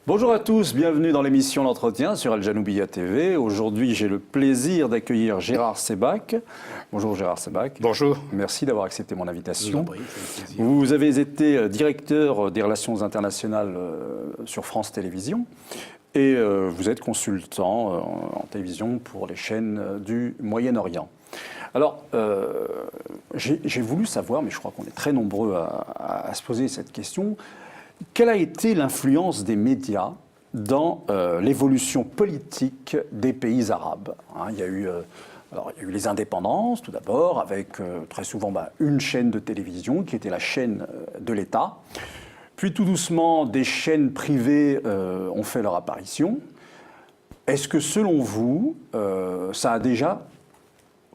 Bonjour à tous, bienvenue dans l'émission L'Entretien sur Al Janoubia TV. Aujourd'hui, j'ai le plaisir d'accueillir Gérard Sebag. Bonjour Gérard Sebag. Bonjour. Merci d'avoir accepté mon invitation. Prie, vous avez été directeur des relations internationales sur France Télévisions et vous êtes consultant en télévision pour les chaînes du Moyen-Orient. Alors, j'ai voulu savoir, mais je crois qu'on est très nombreux à se poser cette question, quelle a été l'influence des médias dans l'évolution politique des pays arabes, il y a eu les indépendances, tout d'abord, avec très souvent une chaîne de télévision qui était la chaîne de l'État. Puis tout doucement, des chaînes privées ont fait leur apparition. Est-ce que selon vous, ça a déjà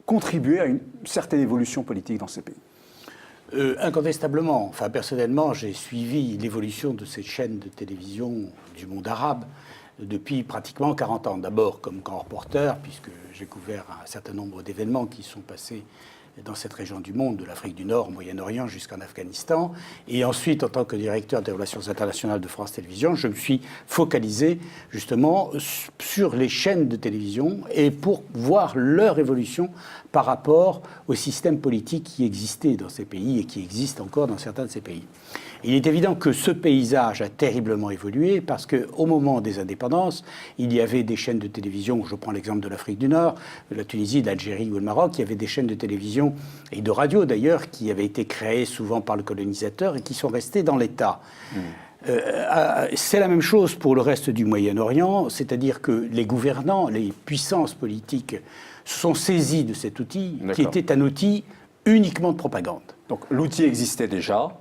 contribué à une certaine évolution politique dans ces pays ? Incontestablement. Enfin, personnellement, j'ai suivi l'évolution de ces chaînes de télévision du monde arabe depuis pratiquement 40 ans. D'abord comme grand reporter, puisque j'ai couvert un certain nombre d'événements qui sont passés dans cette région du monde, de l'Afrique du Nord, au Moyen-Orient jusqu'en Afghanistan. Et ensuite, en tant que directeur des relations internationales de France Télévisions, je me suis focalisé justement sur les chaînes de télévision et pour voir leur évolution par rapport au système politique qui existait dans ces pays et qui existe encore dans certains de ces pays. Il est évident que ce paysage a terriblement évolué parce qu'au moment des indépendances, il y avait des chaînes de télévision, je prends l'exemple de l'Afrique du Nord, de la Tunisie, de l'Algérie ou le Maroc, il y avait des chaînes de télévision et de radio d'ailleurs qui avaient été créées souvent par le colonisateur et qui sont restées dans l'État. C'est la même chose pour le reste du Moyen-Orient, c'est-à-dire que les gouvernants, les puissances politiques se sont saisis de cet outil qui était un outil uniquement de propagande. Donc l'outil existait déjà.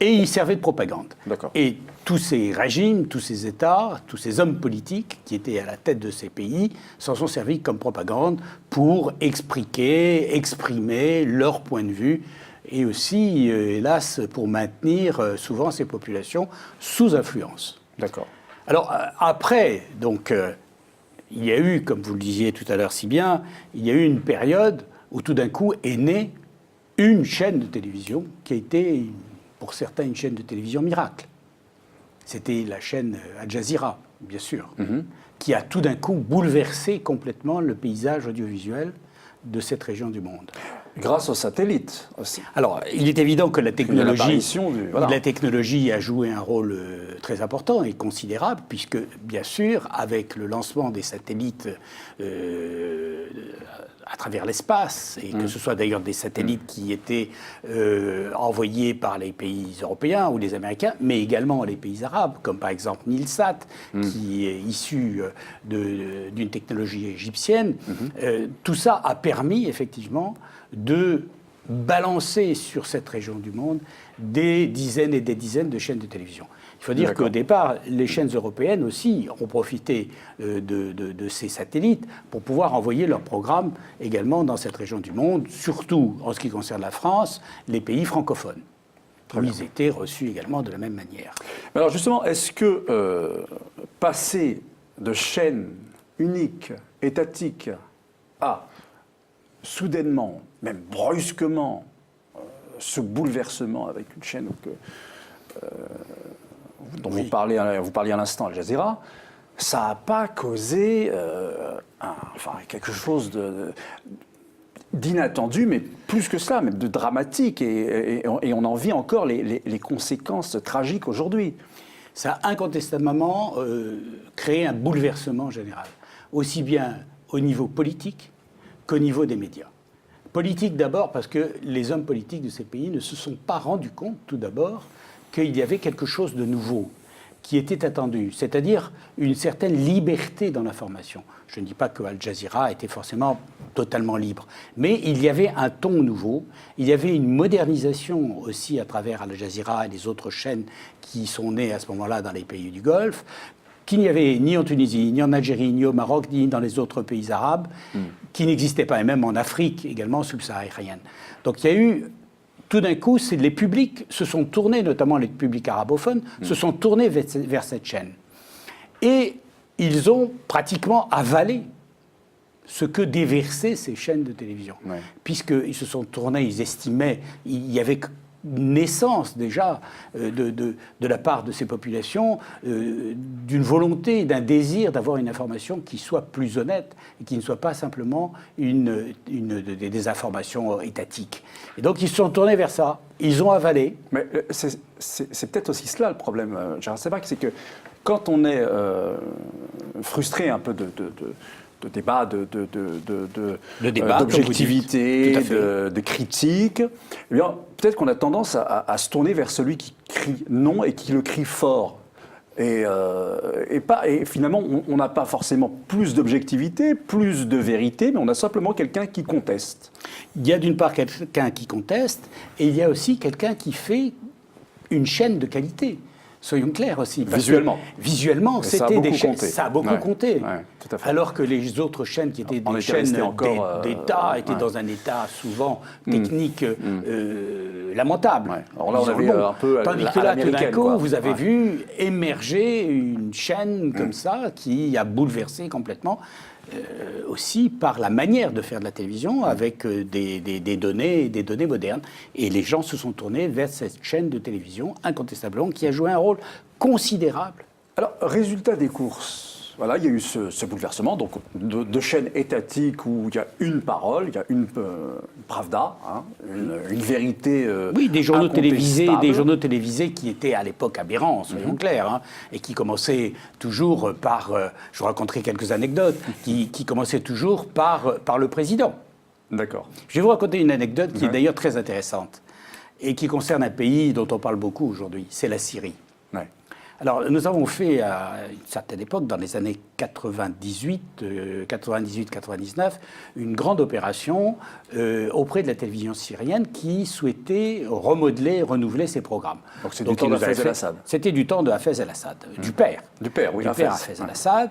Et il servait de propagande. D'accord. Et tous ces régimes, tous ces États, tous ces hommes politiques qui étaient à la tête de ces pays s'en sont servis comme propagande pour exprimer leur point de vue et aussi, hélas, pour maintenir souvent ces populations sous influence. D'accord. Alors après, donc, il y a eu, comme vous le disiez tout à l'heure si bien, il y a eu une période où tout d'un coup est née une chaîne de télévision qui a été, pour certains, une chaîne de télévision miracle. C'était la chaîne Al Jazeera, bien sûr, qui a tout d'un coup bouleversé complètement le paysage audiovisuel de cette région du monde. Grâce aux satellites aussi. Alors, il est évident que la technologie a joué un rôle très important et considérable, puisque, bien sûr, avec le lancement des satellites à travers l'espace, et que ce soit d'ailleurs des satellites qui étaient envoyés par les pays européens ou les Américains, mais également les pays arabes, comme par exemple Nilsat, qui est issu d'une technologie égyptienne, tout ça a permis effectivement de balancer sur cette région du monde des dizaines et des dizaines de chaînes de télévision. Il faut dire qu'au départ, les chaînes européennes aussi ont profité de ces satellites pour pouvoir envoyer leurs programmes également dans cette région du monde, surtout en ce qui concerne la France, les pays francophones. Ils étaient reçus également de la même manière. Alors justement, est-ce que passer de chaînes uniques, étatiques, à soudainement, même brusquement, ce bouleversement avec une chaîne dont vous parliez à l'instant, Al Jazeera, ça n'a pas causé quelque chose d'inattendu, mais plus que cela, même de dramatique, et on en vit encore les conséquences tragiques aujourd'hui. Ça a incontestablement créé un bouleversement général, aussi bien au niveau politique qu'au niveau des médias. Politique d'abord parce que les hommes politiques de ces pays ne se sont pas rendus compte, tout d'abord, qu'il y avait quelque chose de nouveau qui était attendu, c'est-à-dire une certaine liberté dans l'information. Je ne dis pas que Al Jazeera était forcément totalement libre, mais il y avait un ton nouveau, il y avait une modernisation aussi à travers Al Jazeera et les autres chaînes qui sont nées à ce moment-là dans les pays du Golfe, qu'il n'y avait ni en Tunisie, ni en Algérie, ni au Maroc, ni dans les autres pays arabes, qui n'existaient pas, et même en Afrique également subsaharienne. Donc il y a eu, tout d'un coup, les publics se sont tournés, notamment les publics arabophones, se sont tournés vers cette chaîne. Et ils ont pratiquement avalé ce que déversaient ces chaînes de télévision. Puisqu'ils se sont tournés, ils estimaient, il y avait naissance déjà de la part de ces populations d'une volonté, d'un désir d'avoir une information qui soit plus honnête et qui ne soit pas simplement des informations étatiques. Et donc ils se sont tournés vers ça, ils ont avalé. Mais c'est peut-être aussi cela le problème, Gérard Sebag, c'est que quand on est frustré un peu de débat, d'objectivité, de critique, eh bien, peut-être qu'on a tendance à se tourner vers celui qui crie non et qui le crie fort. Et finalement, on n'a pas forcément plus d'objectivité, plus de vérité, mais on a simplement quelqu'un qui conteste. Il y a d'une part quelqu'un qui conteste, et il y a aussi quelqu'un qui fait une chaîne de qualité. Soyons clairs aussi. Visuellement, c'était des chaînes. Ça a beaucoup compté. Ouais, tout à fait. Alors que les autres chaînes qui étaient des chaînes d'État étaient dans un état souvent technique lamentable. Ouais. Alors là, on avait un peu tandis que là, tout d'un coup, vous avez vu émerger une chaîne comme ça qui a bouleversé complètement. Aussi par la manière de faire de la télévision avec des données modernes. Et les gens se sont tournés vers cette chaîne de télévision, incontestablement, qui a joué un rôle considérable. Alors, résultat des courses. Voilà, il y a eu ce bouleversement donc, de chaînes étatiques où il y a une parole, il y a une pravda, hein, une vérité oui, des journaux télévisés qui étaient à l'époque aberrants, soyons clairs, hein, et qui commençaient toujours par, je vous raconterai quelques anecdotes, qui commençaient toujours par le président. D'accord. Je vais vous raconter une anecdote qui est d'ailleurs très intéressante et qui concerne un pays dont on parle beaucoup aujourd'hui, c'est la Syrie. Ouais. Alors, nous avons fait, à une certaine époque, dans les années 98-99, une grande opération auprès de la télévision syrienne qui souhaitait remodeler, renouveler ses programmes. Donc, c'est du temps de Hafez el-Assad. C'était du temps de Hafez el-Assad, du père. Du père, oui. Du père Hafez el-Assad.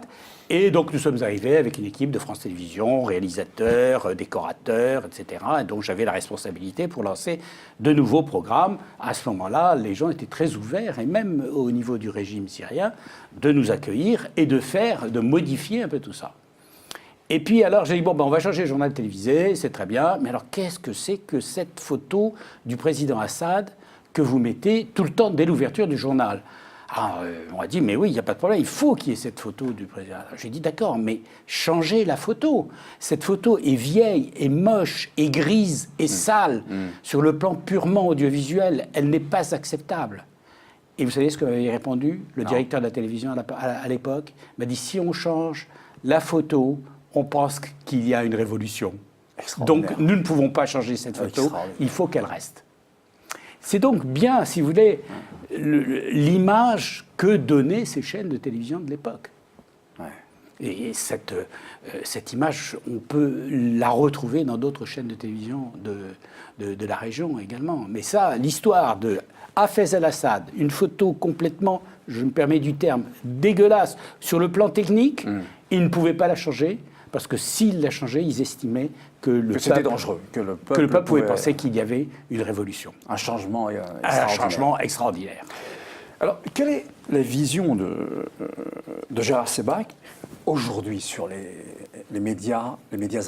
Et donc, nous sommes arrivés avec une équipe de France Télévisions, réalisateurs, décorateurs, etc. Et donc, j'avais la responsabilité pour lancer de nouveaux programmes. À ce moment-là, les gens étaient très ouverts, et même au niveau du régime syrien, de nous accueillir et de modifier un peu tout ça. Et puis, alors, j'ai dit, bon, ben, on va changer le journal télévisé, c'est très bien. Mais alors, qu'est-ce que c'est que cette photo du président Assad que vous mettez tout le temps dès l'ouverture du journal ? Alors, on a dit, mais oui, il n'y a pas de problème, il faut qu'il y ait cette photo du président. J'ai dit, d'accord, mais changez la photo. Cette photo est vieille, est moche, est grise, est sale. Sur le plan purement audiovisuel, elle n'est pas acceptable. Et vous savez ce que m'avait répondu le directeur de la télévision à l'époque ? Il m'a dit, si on change la photo, on pense qu'il y a une révolution. Donc, nous ne pouvons pas changer cette photo, il faut qu'elle reste. C'est donc bien, si vous voulez, l'image que donnaient ces chaînes de télévision de l'époque. Ouais. Et cette image, on peut la retrouver dans d'autres chaînes de télévision de la région également. Mais ça, l'histoire de Hafez el-Assad, une photo complètement, je me permets du terme, dégueulasse sur le plan technique, ils ne pouvaient pas la changer. Parce que s'ils la changeaient, ils estimaient que c'était dangereux, que le peuple pouvait penser qu'il y avait une révolution. Un changement extraordinaire. Alors, quelle est la vision de Gérard Sebag aujourd'hui sur les médias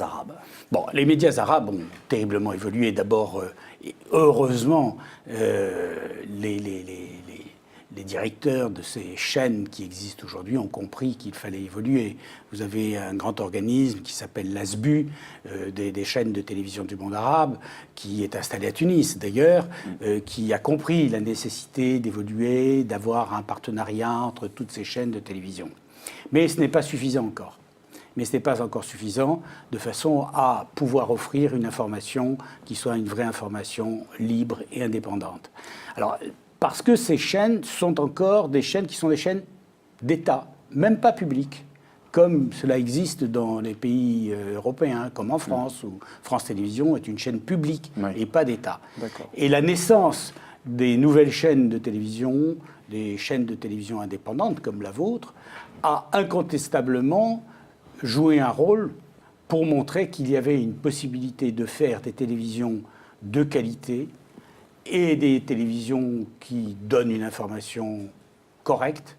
arabes ? Bon, les médias arabes ont terriblement évolué. D'abord, heureusement, les directeurs de ces chaînes qui existent aujourd'hui ont compris qu'il fallait évoluer. Vous avez un grand organisme qui s'appelle l'ASBU, des chaînes de télévision du monde arabe, qui est installé à Tunis d'ailleurs, qui a compris la nécessité d'évoluer, d'avoir un partenariat entre toutes ces chaînes de télévision. Mais ce n'est pas suffisant encore. Mais ce n'est pas encore suffisant de façon à pouvoir offrir une information qui soit une vraie information libre et indépendante. Alors, parce que ces chaînes sont encore des chaînes qui sont des chaînes d'État, même pas publiques, comme cela existe dans les pays européens, comme en France, où France Télévisions est une chaîne publique et pas d'État. Et la naissance des nouvelles chaînes de télévision, des chaînes de télévision indépendantes comme la vôtre, a incontestablement joué un rôle pour montrer qu'il y avait une possibilité de faire des télévisions de qualité, et des télévisions qui donnent une information correcte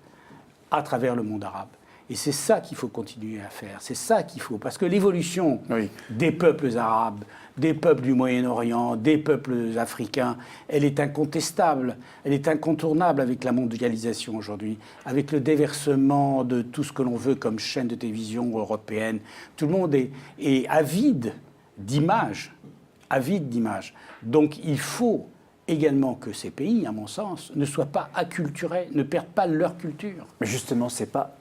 à travers le monde arabe. Et c'est ça qu'il faut continuer à faire, c'est ça qu'il faut, parce que l'évolution des peuples arabes, des peuples du Moyen-Orient, des peuples africains, elle est incontestable, elle est incontournable avec la mondialisation aujourd'hui, avec le déversement de tout ce que l'on veut comme chaîne de télévision européenne. Tout le monde est avide d'images, avide d'images. Donc il faut également que ces pays, à mon sens, ne soient pas acculturés, ne perdent pas leur culture. Mais justement, c'est pas...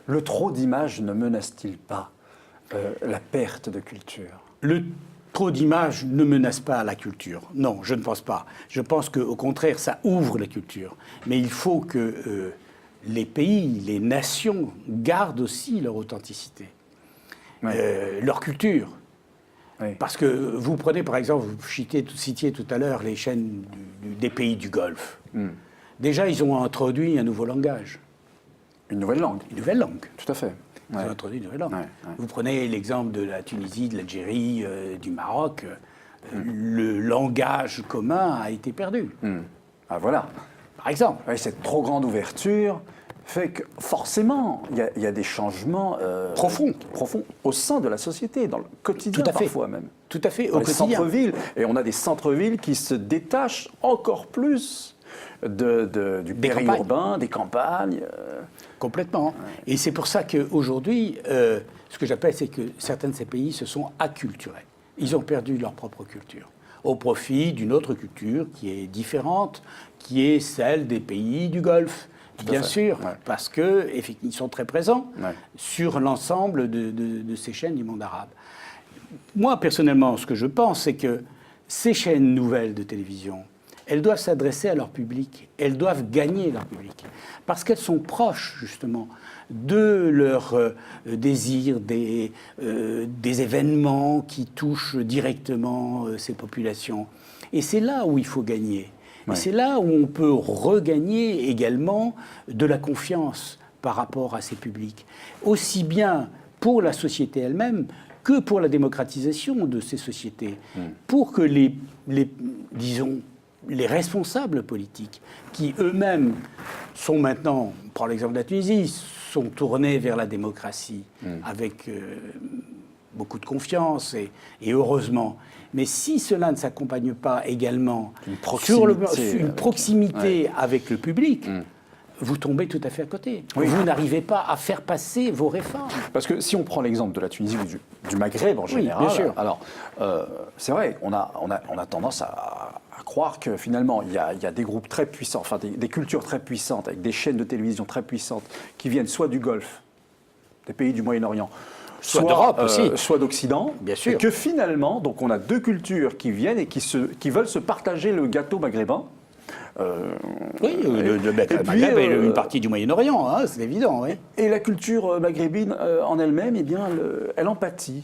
Le trop d'images ne menace-t-il pas la perte de culture? Le trop d'images ne menace pas la culture. Non, je ne pense pas. Je pense qu'au contraire, ça ouvre la culture. Mais il faut que les pays, les nations gardent aussi leur authenticité, leur culture. Oui. Parce que vous prenez, par exemple, vous citiez tout à l'heure les chaînes des pays du Golfe. Déjà, ils ont introduit un nouveau langage. Une nouvelle langue. Une nouvelle langue. Tout à fait. Ils ont introduit une nouvelle langue. Ouais. Vous prenez l'exemple de la Tunisie, de l'Algérie, du Maroc. Le langage commun a été perdu. Ah voilà. Par exemple. Oui, cette trop grande ouverture fait que forcément, il y a des changements profonds au sein de la société, dans le quotidien Tout à fait. parfois même. Tout à fait, Dans au les quotidien. centres-villes. Et on a des centres-villes qui se détachent encore plus du périurbain, des campagnes. Complètement. Et c'est pour ça qu'aujourd'hui, ce que j'appelle, c'est que certains de ces pays se sont acculturés. Ils ont perdu leur propre culture, au profit d'une autre culture qui est différente, qui est celle des pays du Golfe. Bien sûr, parce qu'ils sont très présents sur l'ensemble de ces chaînes du monde arabe. Moi, personnellement, ce que je pense, c'est que ces chaînes nouvelles de télévision, elles doivent s'adresser à leur public, elles doivent gagner leur public, parce qu'elles sont proches, justement, de leurs désirs, des événements qui touchent directement ces populations. Et c'est là où il faut gagner. Et c'est là où on peut regagner également de la confiance par rapport à ces publics, aussi bien pour la société elle-même que pour la démocratisation de ces sociétés, pour que disons, les responsables politiques, qui eux-mêmes sont maintenant, on prend l'exemple de la Tunisie, sont tournés vers la démocratie avec beaucoup de confiance et heureusement. Mais si cela ne s'accompagne pas également sur une proximité avec le public, vous tombez tout à fait à côté. Oui. Vous n'arrivez pas à faire passer vos réformes. Parce que si on prend l'exemple de la Tunisie ou du Maghreb en général, bien sûr. Alors c'est vrai, on a tendance à croire que finalement il y a des groupes très puissants, enfin des cultures très puissantes, avec des chaînes de télévision très puissantes, qui viennent soit du Golfe, des pays du Moyen-Orient, soit d'Europe aussi, soit d'Occident, bien sûr. Et que finalement, donc on a deux cultures qui viennent et qui veulent se partager le gâteau maghrébin. Oui, le Maghreb est une partie du Moyen-Orient, hein, c'est évident. Oui. Et la culture maghrébine en elle-même, eh bien, elle en pâtit.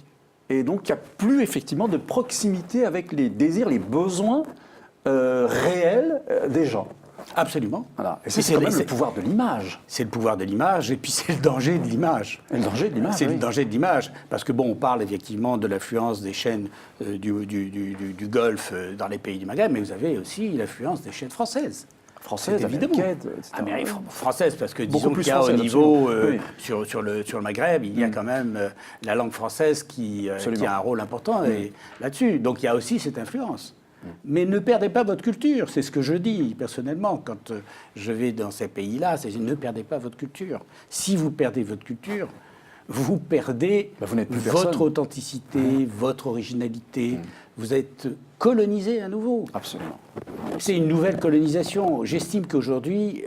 Et donc, il n'y a plus effectivement de proximité avec les désirs, les besoins réels des gens. Absolument. Voilà. Et c'est quand même le pouvoir de l'image. C'est le pouvoir de l'image, et puis c'est le danger de l'image. Et le danger de l'image, c'est le danger de l'image. Parce que, bon, on parle effectivement de l'affluence des chaînes du Golfe dans les pays du Maghreb, mais vous avez aussi l'affluence des chaînes françaises. Françaises, évidemment. Françaises, parce que disons qu'il y a au niveau, sur le Maghreb, il y a quand même la langue française qui a un rôle important là-dessus. Donc il y a aussi cette influence. Mais ne perdez pas votre culture, c'est ce que je dis personnellement quand je vais dans ces pays-là, c'est ne perdez pas votre culture. Si vous perdez votre culture, vous perdez votre authenticité, votre originalité, vous êtes colonisé à nouveau. Absolument. C'est une nouvelle colonisation. J'estime qu'aujourd'hui,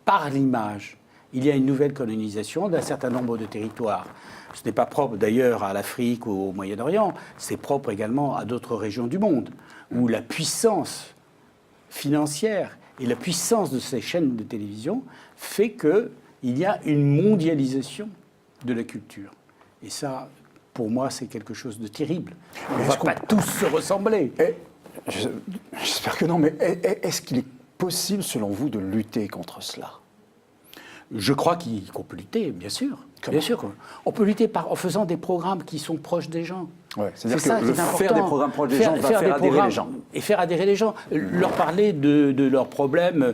par l'image, il y a une nouvelle colonisation d'un certain nombre de territoires. Ce n'est pas propre d'ailleurs à l'Afrique ou au Moyen-Orient, c'est propre également à d'autres régions du monde, où la puissance financière et la puissance de ces chaînes de télévision fait qu'il y a une mondialisation de la culture. Et ça, pour moi, c'est quelque chose de terrible. On ne va pas tous se ressembler. J'espère que non, mais est-ce qu'il est possible, selon vous, de lutter contre cela ? Je crois qu'on peut lutter, bien sûr. Bien sûr. On peut lutter en faisant des programmes qui sont proches des gens. Ouais, c'est ça que faire des programmes proches des gens va faire adhérer les gens. Et faire adhérer les gens. Leur parler de leurs problèmes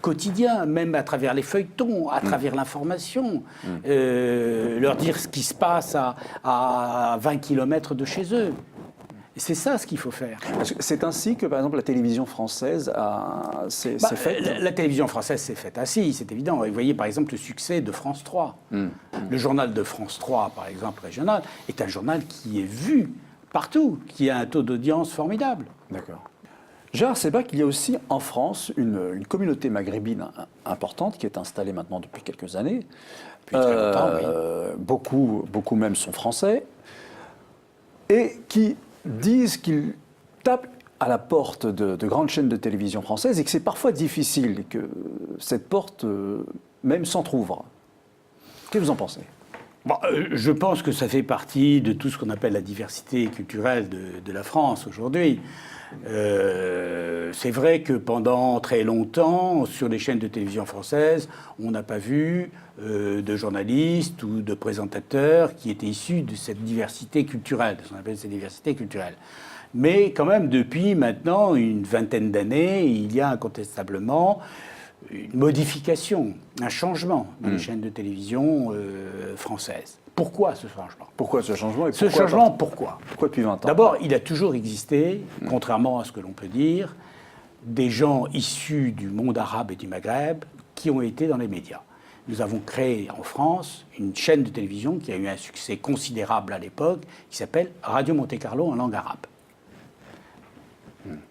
quotidiens, même à travers les feuilletons, à travers l'information. Leur dire ce qui se passe à 20 km de chez eux. C'est ça ce qu'il faut faire. C'est ainsi que, par exemple, la télévision française s'est faite. La télévision française s'est faite ainsi, c'est évident. Et vous voyez, par exemple, le succès de France 3. Le journal de France 3, par exemple, régional, est un journal qui est vu partout, qui a un taux d'audience formidable. D'accord. Gérard Sebag, il y a aussi en France une communauté maghrébine importante qui est installée maintenant depuis quelques années. Depuis très longtemps, oui. Beaucoup même sont français. Et qui disent qu'ils tapent à la porte de grandes chaînes de télévision françaises et que c'est parfois difficile et que cette porte même s'entrouvre. Qu'est-ce que vous en pensez ? Bon, je pense que ça fait partie de tout ce qu'on appelle la diversité culturelle de la France aujourd'hui. C'est vrai que pendant très longtemps, sur les chaînes de télévision françaises, on n'a pas vu de journalistes ou de présentateurs qui étaient issus de cette diversité culturelle, de ce qu'on appelle cette diversité culturelle. Mais quand même, depuis maintenant une vingtaine d'années, il y a incontestablement une modification, un changement dans les chaînes de télévision françaises. Pourquoi ce changement ? Pourquoi ce changement ? Et ce changement, pourquoi ? Pourquoi depuis 20 ans ? D'abord, il a toujours existé, contrairement à ce que l'on peut dire, des gens issus du monde arabe et du Maghreb qui ont été dans les médias. Nous avons créé en France une chaîne de télévision qui a eu un succès considérable à l'époque, qui s'appelle Radio Monte-Carlo en langue arabe,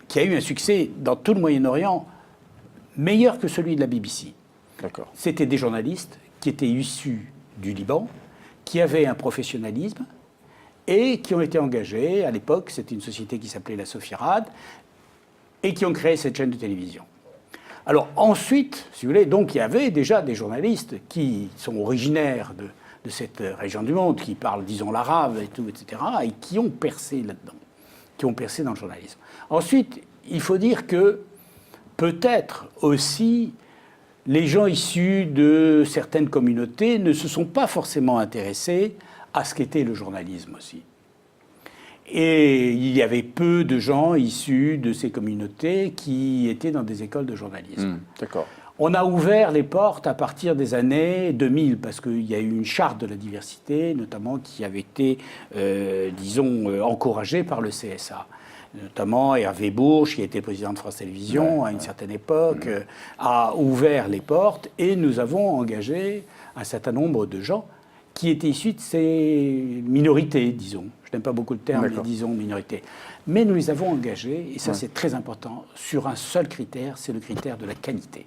qui a eu un succès dans tout le Moyen-Orient meilleur que celui de la BBC. D'accord. C'était des journalistes qui étaient issus du Liban, qui avaient un professionnalisme et qui ont été engagés. À l'époque, c'était une société qui s'appelait la Sofirad et qui ont créé cette chaîne de télévision. Alors ensuite, si vous voulez, donc il y avait déjà des journalistes qui sont originaires de cette région du monde, qui parlent, disons, l'arabe et tout, etc., et qui ont percé là-dedans, qui ont percé dans le journalisme. Ensuite, il faut dire que peut-être aussi les gens issus de certaines communautés ne se sont pas forcément intéressés à ce qu'était le journalisme aussi. Et il y avait peu de gens issus de ces communautés qui étaient dans des écoles de journalisme. D'accord. On a ouvert les portes à partir des années 2000, parce qu'il y a eu une charte de la diversité, notamment qui avait été, disons, encouragée par le CSA. Notamment Hervé Bourges, qui était président de France Télévisions à une certaine époque, a ouvert les portes et nous avons engagé un certain nombre de gens qui étaient issus de ces minorités, disons. Je n'aime pas beaucoup le terme, mais disons minorités. Mais nous les avons engagés, et ça c'est très important, sur un seul critère, c'est le critère de la qualité.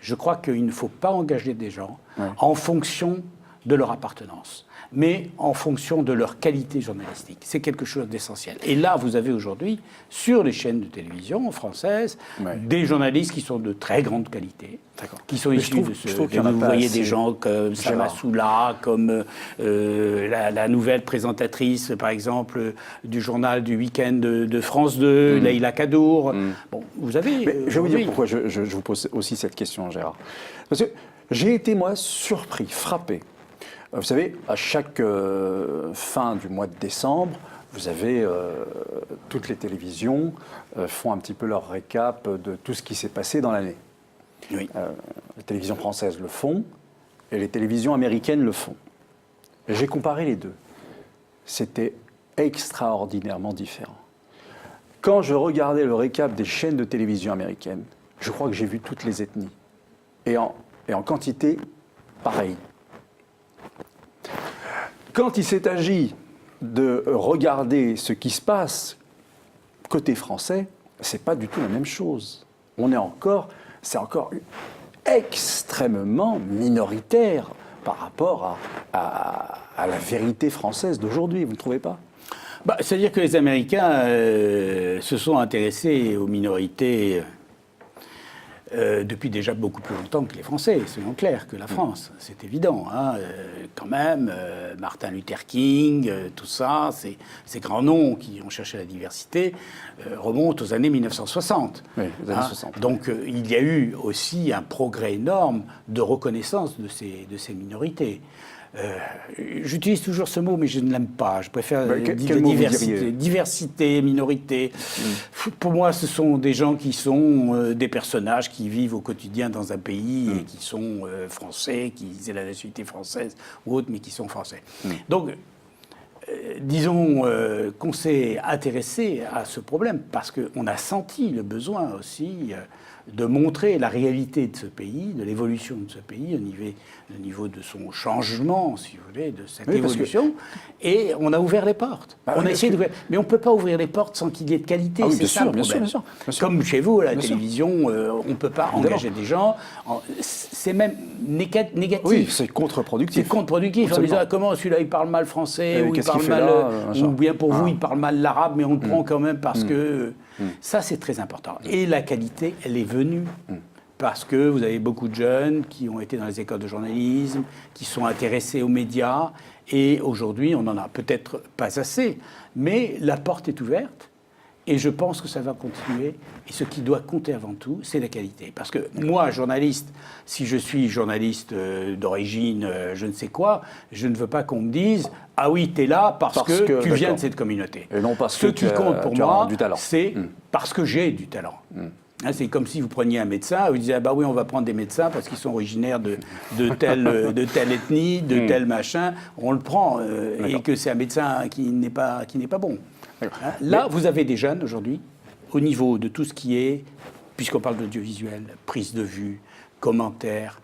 Je crois qu'il ne faut pas engager des gens en fonction de leur appartenance, mais en fonction de leur qualité journalistique. C'est quelque chose d'essentiel. Et là, vous avez aujourd'hui, sur les chaînes de télévision françaises, des journalistes qui sont de très grande qualité, qui sont issus de ce... Vous voyez des gens comme Sama Soula, comme la nouvelle présentatrice, par exemple, du journal du week-end de France 2, Leïla Kadour. Bon, vous avez... Mais je vais vous dire pourquoi je vous pose aussi cette question, Gérard. Parce que j'ai été, moi, surpris, frappé. Vous savez, à chaque fin du mois de décembre, vous avez toutes les télévisions font un petit peu leur récap de tout ce qui s'est passé dans l'année. Oui. Les télévisions françaises le font et les télévisions américaines le font. J'ai comparé les deux. C'était extraordinairement différent. Quand je regardais le récap des chaînes de télévision américaines, je crois que j'ai vu toutes les ethnies. Et en quantité, pareil. Quand il s'est agi de regarder ce qui se passe côté français, c'est pas du tout la même chose. C'est encore extrêmement minoritaire par rapport à la vérité française d'aujourd'hui, vous ne trouvez pas ? C'est-à-dire que les Américains se sont intéressés aux minorités depuis déjà beaucoup plus longtemps que les Français, soyons clairs, que la France, c'est évident. Hein, quand même, Martin Luther King, tout ça, ces grands noms qui ont cherché la diversité remontent aux années 1960. Oui, aux années 60. Donc il y a eu aussi un progrès énorme de reconnaissance de ces minorités. J'utilise toujours ce mot, mais je ne l'aime pas. Je préfère quel mot vous diriez ? Diversité, minorité. Pour moi, ce sont des gens qui sont des personnages qui vivent au quotidien dans un pays et qui sont français, qui aient la nationalité française ou autre, mais qui sont français. Donc, disons qu'on s'est intéressé à ce problème parce qu'on a senti le besoin aussi de montrer la réalité de ce pays, de l'évolution de ce pays, au niveau de son changement, si vous voulez, de cette évolution. Et on a ouvert les portes. On a essayé d'ouvrir. Mais on ne peut pas ouvrir les portes sans qu'il y ait de qualité. Ah oui, c'est ça le problème. bien sûr. Comme chez vous, à la bien télévision, on ne peut pas engager des gens. C'est même négatif. Oui, c'est contre-productif. C'est contre-productif. En disant comment celui-là il parle mal français, ou il parle mal, ou bien pour vous il parle mal l'arabe, mais on le prend quand même parce que ça c'est très important. Et la qualité, elle est venue parce que vous avez beaucoup de jeunes qui ont été dans les écoles de journalisme, qui sont intéressés aux médias, et aujourd'hui on n'en a peut-être pas assez, mais la porte est ouverte. Et je pense que ça va continuer. Et ce qui doit compter avant tout, c'est la qualité. Parce que moi, journaliste, si je suis journaliste d'origine, je ne sais quoi, je ne veux pas qu'on me dise « Ah oui, tu es là parce que tu viens de cette communauté ». Et non parce ce que qui compte pour moi, talent. c'est parce que j'ai du talent. Hein, c'est comme si vous preniez un médecin, vous disiez ah bah oui, on va prendre des médecins parce qu'ils sont originaires de telle ethnie, de tel machin. On le prend et que c'est un médecin qui n'est pas bon. Là, vous avez des jeunes aujourd'hui, au niveau de tout ce qui est, puisqu'on parle d'audiovisuel, prise de vue, commentaires,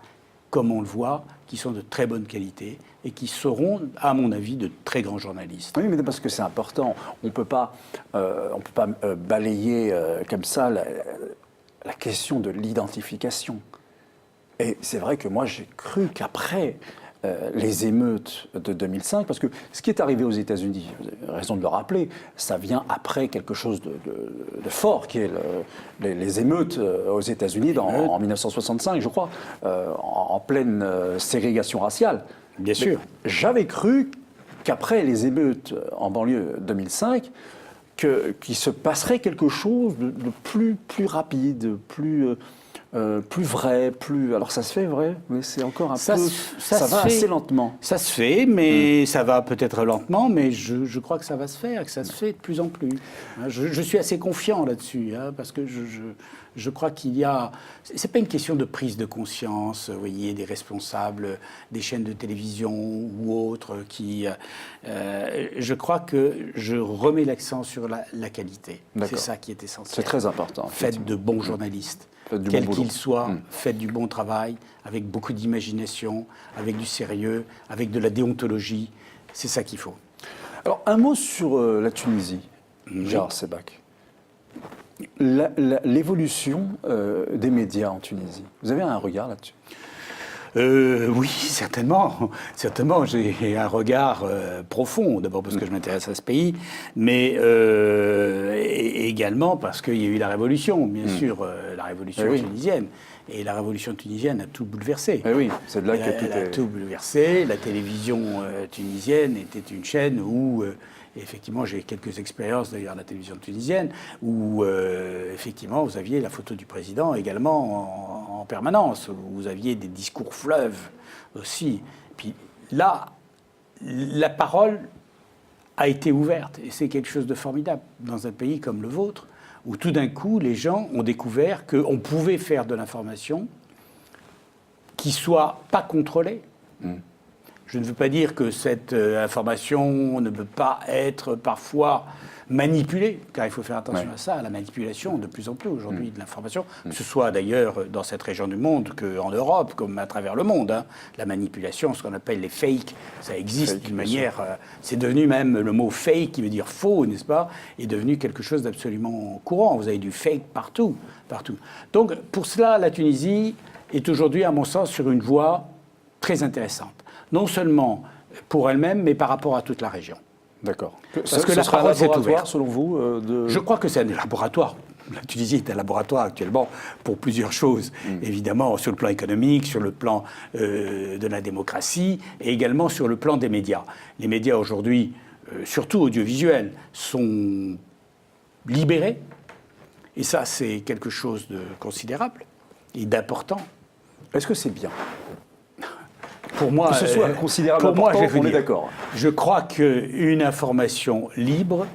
comme on le voit, qui sont de très bonne qualité et qui seront, à mon avis, de très grands journalistes. Oui, mais parce que c'est important. On ne peut pas balayer comme ça la question de l'identification. Et c'est vrai que moi, j'ai cru qu'après les émeutes de 2005, parce que ce qui est arrivé aux États-Unis, vous avez raison de le rappeler, ça vient après quelque chose de fort, qui est les émeutes aux États-Unis en 1965, je crois, en pleine ségrégation raciale. Bien sûr. J'avais cru qu'après les émeutes en banlieue 2005, qu'il se passerait quelque chose de plus rapide, plus vrai, plus... Alors ça se fait, vrai, mais c'est encore un peu... Ça va assez lentement. Ça se fait, mais ça va peut-être lentement, mais je crois que ça va se faire, que ça se fait de plus en plus. Je suis assez confiant là-dessus, hein, parce que je crois qu'il y a... C'est pas une question de prise de conscience, vous voyez, des responsables des chaînes de télévision ou autres qui... je crois que je remets l'accent sur la qualité. C'est ça qui est essentiel. C'est très important. Faites de bons journalistes. Quel qu'il soit, faites du bon travail, avec beaucoup d'imagination, avec du sérieux, avec de la déontologie. C'est ça qu'il faut. Alors, un mot sur la Tunisie, Gérard Sebag. L'évolution des médias en Tunisie. Vous avez un regard là-dessus ? Oui, certainement. Certainement, j'ai un regard profond, d'abord parce que je m'intéresse à ce pays, mais également parce qu'il y a eu la révolution, bien sûr, la révolution tunisienne. Et la révolution tunisienne a tout bouleversé. Oui, c'est de là que tout a tout bouleversé. La télévision tunisienne était une chaîne où... effectivement, j'ai quelques expériences d'ailleurs à la télévision tunisienne où effectivement vous aviez la photo du président également en permanence. Vous aviez des discours fleuves aussi. Puis là, la parole a été ouverte et c'est quelque chose de formidable dans un pays comme le vôtre où tout d'un coup les gens ont découvert qu'on pouvait faire de l'information qui soit pas contrôlée. Je ne veux pas dire que cette information ne peut pas être parfois manipulée, car il faut faire attention à ça, à la manipulation de plus en plus aujourd'hui de l'information, que ce soit d'ailleurs dans cette région du monde qu'en Europe, comme à travers le monde. Hein. La manipulation, ce qu'on appelle les fakes, ça existe d'une manière... c'est devenu même le mot fake, qui veut dire faux, n'est-ce pas, est devenu quelque chose d'absolument courant. Vous avez du fake partout, partout. Donc pour cela, la Tunisie est aujourd'hui, à mon sens, sur une voie très intéressante. Non seulement pour elle-même, mais par rapport à toute la région. D'accord. Parce que la parole s'est ouverte. Selon vous Je crois que c'est un laboratoire. la Tunisie est un laboratoire actuellement pour plusieurs choses. Évidemment, sur le plan économique, sur le plan de la démocratie et également sur le plan des médias. Les médias aujourd'hui, surtout audiovisuels, sont libérés. Et ça, c'est quelque chose de considérable et d'important. Est-ce que c'est bien? Pour moi, que ce soit considérable, on est d'accord. Je crois qu'une information libre,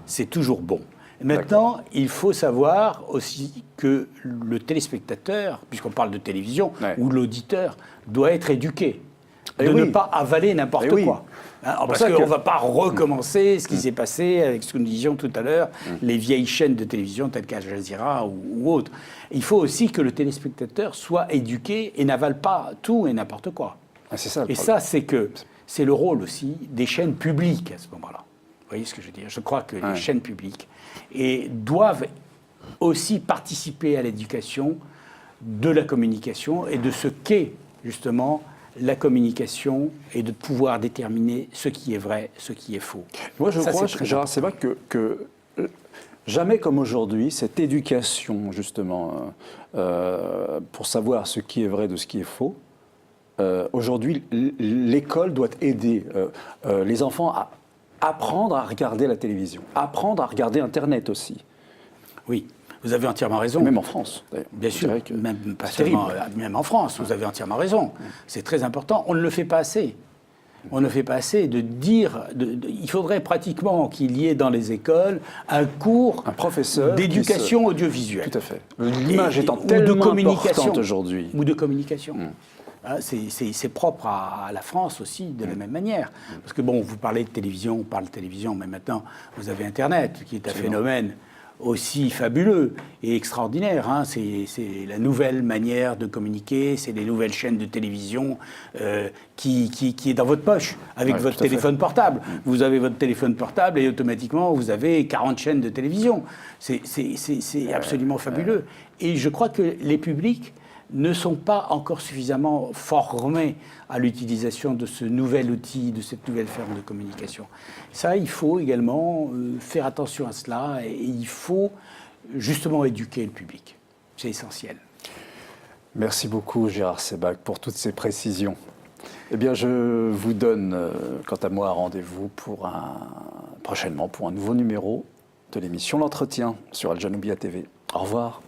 c'est toujours bon. Maintenant, il faut savoir aussi que le téléspectateur, puisqu'on parle de télévision, ou l'auditeur, doit être éduqué. Ne pas avaler n'importe quoi. Hein, parce qu'on ne va pas recommencer ce qui s'est passé avec ce que nous disions tout à l'heure, les vieilles chaînes de télévision telles qu'Al Jazeera ou autres. Il faut aussi que le téléspectateur soit éduqué et n'avale pas tout et n'importe quoi. C'est ça, et ça, c'est le rôle aussi des chaînes publiques à ce moment-là. Vous voyez ce que je veux dire? Je crois que les chaînes publiques doivent aussi participer à l'éducation de la communication et de ce qu'est justement la communication et de pouvoir déterminer ce qui est vrai, ce qui est faux. Moi, je crois, Gérard Sebag, que jamais comme aujourd'hui, cette éducation, justement, pour savoir ce qui est vrai de ce qui est faux, aujourd'hui, l'école doit aider les enfants à apprendre à regarder la télévision, apprendre à regarder Internet aussi. Oui. Vous avez entièrement raison. Même en France, d'ailleurs. Bien sûr, même, pas seulement, même en France, vous avez entièrement raison. C'est très important. On ne le fait pas assez. On ne fait pas assez de dire... il faudrait pratiquement qu'il y ait dans les écoles un cours d'éducation audiovisuelle. Tout à fait. L'image étant tellement importante aujourd'hui. Ou de communication. C'est propre à la France aussi, de la même manière. Parce que, bon, vous parlez de télévision, on parle de télévision, mais maintenant, vous avez Internet, qui est un phénomène aussi fabuleux et extraordinaire. Hein. C'est la nouvelle manière de communiquer, c'est les nouvelles chaînes de télévision qui est dans votre poche, avec votre téléphone portable. Vous avez votre téléphone portable et automatiquement, vous avez 40 chaînes de télévision. C'est absolument fabuleux. Et je crois que les publics ne sont pas encore suffisamment formés à l'utilisation de ce nouvel outil, de cette nouvelle forme de communication. Ça, il faut également faire attention à cela et il faut justement éduquer le public. C'est essentiel. Merci beaucoup Gérard Sebag pour toutes ces précisions. Eh bien, je vous donne, quant à moi, rendez-vous prochainement pour un nouveau numéro de l'émission L'Entretien sur Al Janoubia TV. Au revoir.